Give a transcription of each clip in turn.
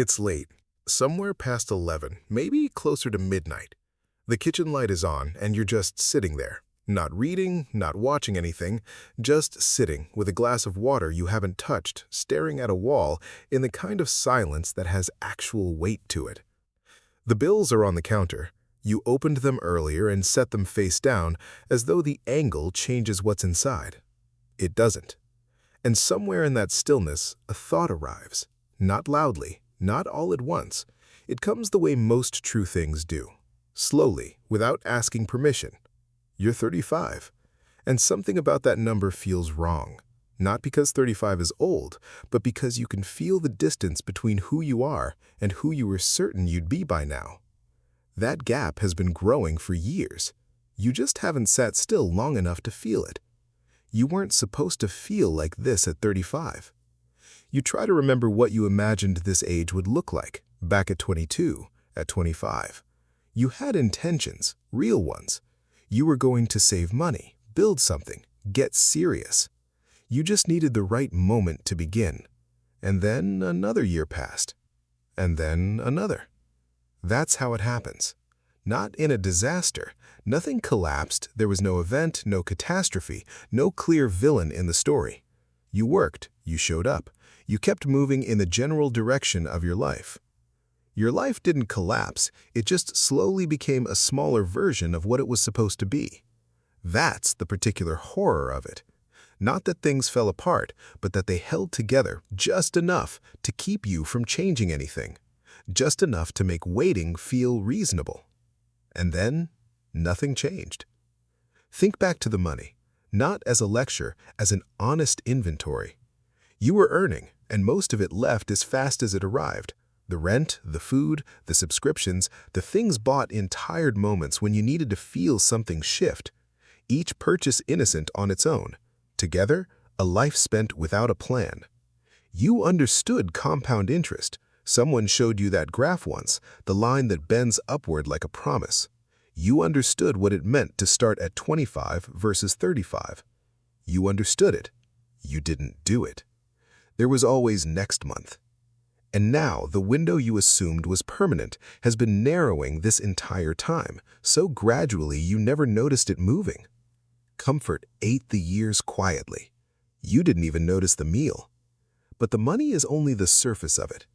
It's late, somewhere past 11, maybe closer to midnight. The kitchen light is on, and you're just sitting there. Not reading, not watching anything, just sitting with a glass of water you haven't touched, staring at a wall in the kind of silence that has actual weight to it. The bills are on the counter. You opened them earlier and set them face down as though the angle changes what's inside. It doesn't. And somewhere in that stillness, a thought arrives. Not loudly, not all at once. It comes the way most true things do. Slowly, without asking permission. You're 35. And something about that number feels wrong. Not because 35 is old, but because you can feel the distance between who you are and who you were certain you'd be by now. That gap has been growing for years. You just haven't sat still long enough to feel it. You weren't supposed to feel like this at 35. You try to remember what you imagined this age would look like, back at 22, at 25. You had intentions, real ones. You were going to save money, build something, get serious. You just needed the right moment to begin. And then another year passed. And then another. That's how it happens. Not in a disaster. Nothing collapsed, there was no event, no catastrophe, no clear villain in the story. You worked, you showed up, you kept moving in the general direction of your life. Your life didn't collapse, it just slowly became a smaller version of what it was supposed to be. That's the particular horror of it. Not that things fell apart, but that they held together just enough to keep you from changing anything. Just enough to make waiting feel reasonable. And then, nothing changed. Think back to the money, not as a lecture, as an honest inventory. You were earning, and most of it left as fast as it arrived. The rent, the food, the subscriptions, the things bought in tired moments when you needed to feel something shift. Each purchase innocent on its own. Together, a life spent without a plan. You understood compound interest. Someone showed you that graph once, the line that bends upward like a promise. You understood what it meant to start at 25 versus 35. You understood it. You didn't do it. There was always next month. And now the window you assumed was permanent has been narrowing this entire time, so gradually you never noticed it moving. Comfort ate the years quietly. You didn't even notice the meal. But the money is only the surface of it.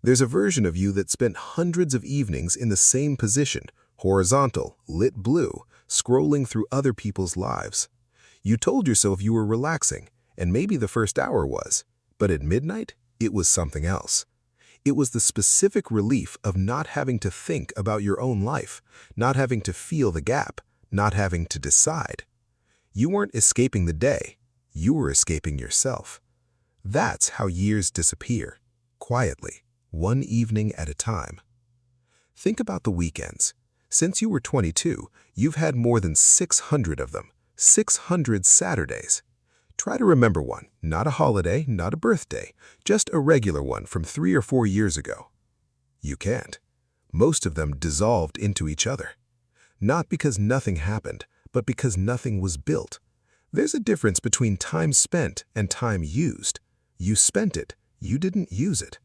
There's a version of you that spent hundreds of evenings in the same position, horizontal, lit blue, scrolling through other people's lives. You told yourself you were relaxing, and maybe the first hour was, but at midnight, it was something else. It was the specific relief of not having to think about your own life, not having to feel the gap, not having to decide. You weren't escaping the day, you were escaping yourself. That's how years disappear, quietly, one evening at a time. Think about the weekends. Since you were 22, you've had more than 600 of them, 600 Saturdays. Try to remember one, not a holiday, not a birthday, just a regular one from 3 or 4 years ago. You can't. Most of them dissolved into each other. Not because nothing happened, but because nothing was built. There's a difference between time spent and time used. You spent it, you didn't use it.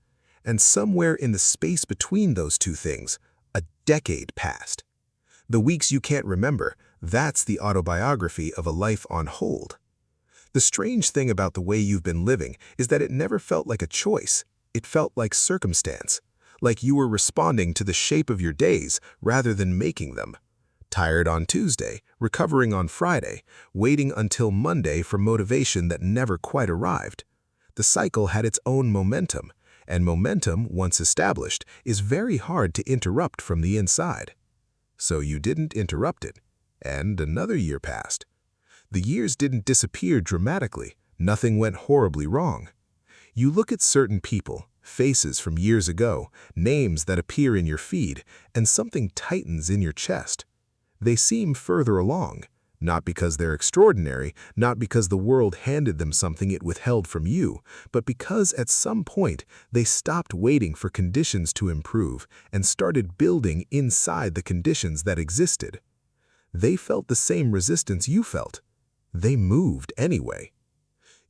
And somewhere in the space between those two things, a decade passed. The weeks you can't remember, that's the autobiography of a life on hold. The strange thing about the way you've been living is that it never felt like a choice. It felt like circumstance, like you were responding to the shape of your days rather than making them. Tired on Tuesday, recovering on Friday, waiting until Monday for motivation that never quite arrived. The cycle had its own momentum, and momentum, once established, is very hard to interrupt from the inside. So you didn't interrupt it, and another year passed. The years didn't disappear dramatically. Nothing went horribly wrong. You look at certain people, faces from years ago, names that appear in your feed, and something tightens in your chest. They seem further along, not because they're extraordinary, not because the world handed them something it withheld from you, but because at some point they stopped waiting for conditions to improve and started building inside the conditions that existed. They felt the same resistance you felt. They moved anyway.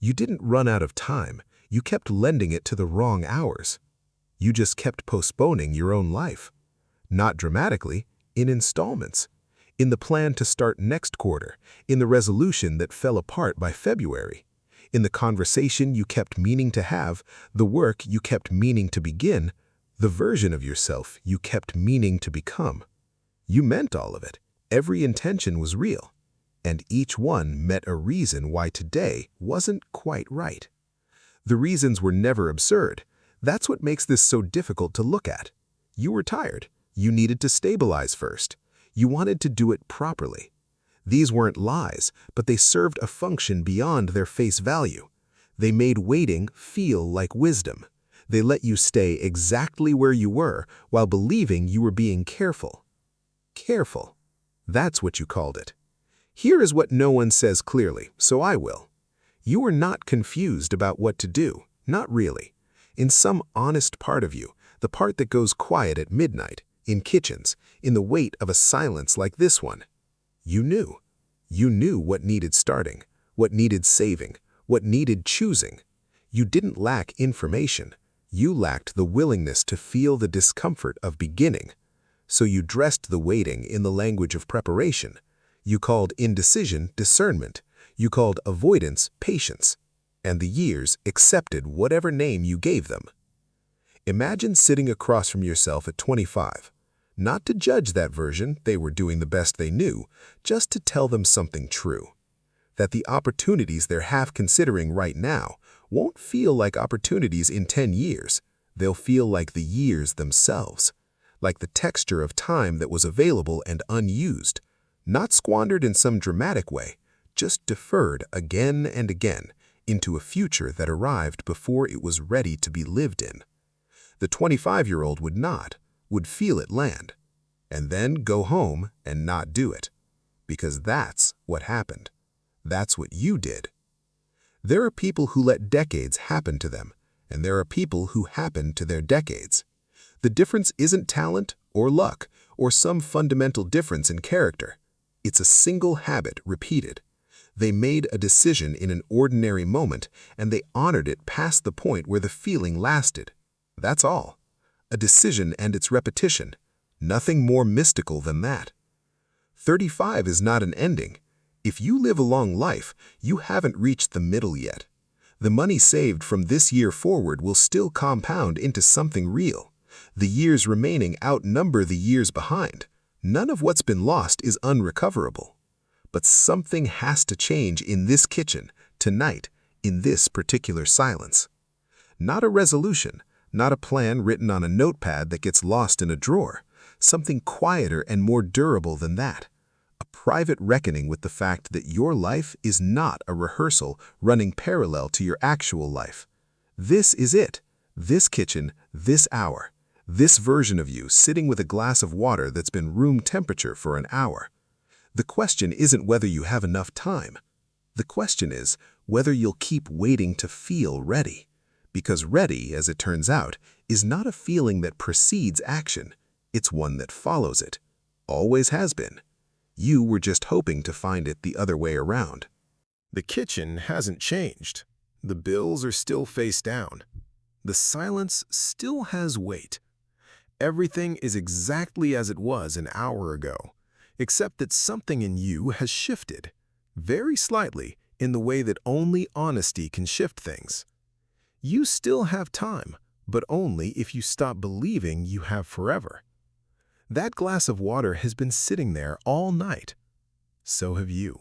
You didn't run out of time, you kept lending it to the wrong hours. You just kept postponing your own life. Not dramatically, in installments. In the plan to start next quarter, in the resolution that fell apart by February, in the conversation you kept meaning to have, the work you kept meaning to begin, the version of yourself you kept meaning to become. You meant all of it. Every intention was real. And each one met a reason why today wasn't quite right. The reasons were never absurd. That's what makes this so difficult to look at. You were tired. You needed to stabilize first. You wanted to do it properly. These weren't lies, but they served a function beyond their face value. They made waiting feel like wisdom. They let you stay exactly where you were while believing you were being careful. Careful. That's what you called it. Here is what no one says clearly, so I will. You were not confused about what to do, not really. In some honest part of you, the part that goes quiet at midnight, in kitchens, in the weight of a silence like this one, you knew. You knew what needed starting, what needed saving, what needed choosing. You didn't lack information. You lacked the willingness to feel the discomfort of beginning. So you dressed the waiting in the language of preparation. You called indecision discernment. You called avoidance patience. And the years accepted whatever name you gave them. Imagine sitting across from yourself at 25. Not to judge that version, they were doing the best they knew, just to tell them something true. That the opportunities they're half considering right now won't feel like opportunities in 10 years. They'll feel like the years themselves. Like the texture of time that was available and unused. Not squandered in some dramatic way, just deferred again and again into a future that arrived before it was ready to be lived in. The 25-year-old would feel it land, and then go home and not do it. Because that's what happened. That's what you did. There are people who let decades happen to them, and there are people who happen to their decades. The difference isn't talent or luck or some fundamental difference in character. It's a single habit repeated. They made a decision in an ordinary moment, and they honored it past the point where the feeling lasted. That's all. A decision and its repetition. Nothing more mystical than that. 35 is not an ending. If you live a long life, you haven't reached the middle yet. The money saved from this year forward will still compound into something real. The years remaining outnumber the years behind. None of what's been lost is unrecoverable. But something has to change in this kitchen, tonight, in this particular silence. Not a resolution. Not a plan written on a notepad that gets lost in a drawer. Something quieter and more durable than that. A private reckoning with the fact that your life is not a rehearsal running parallel to your actual life. This is it. This kitchen, this hour. This version of you sitting with a glass of water that's been room temperature for an hour. The question isn't whether you have enough time. The question is whether you'll keep waiting to feel ready. Because ready, as it turns out, is not a feeling that precedes action. It's one that follows it. Always has been. You were just hoping to find it the other way around. The kitchen hasn't changed. The bills are still face down. The silence still has weight. Everything is exactly as it was an hour ago, except that something in you has shifted, very slightly, in the way that only honesty can shift things. You still have time, but only if you stop believing you have forever. That glass of water has been sitting there all night. So have you.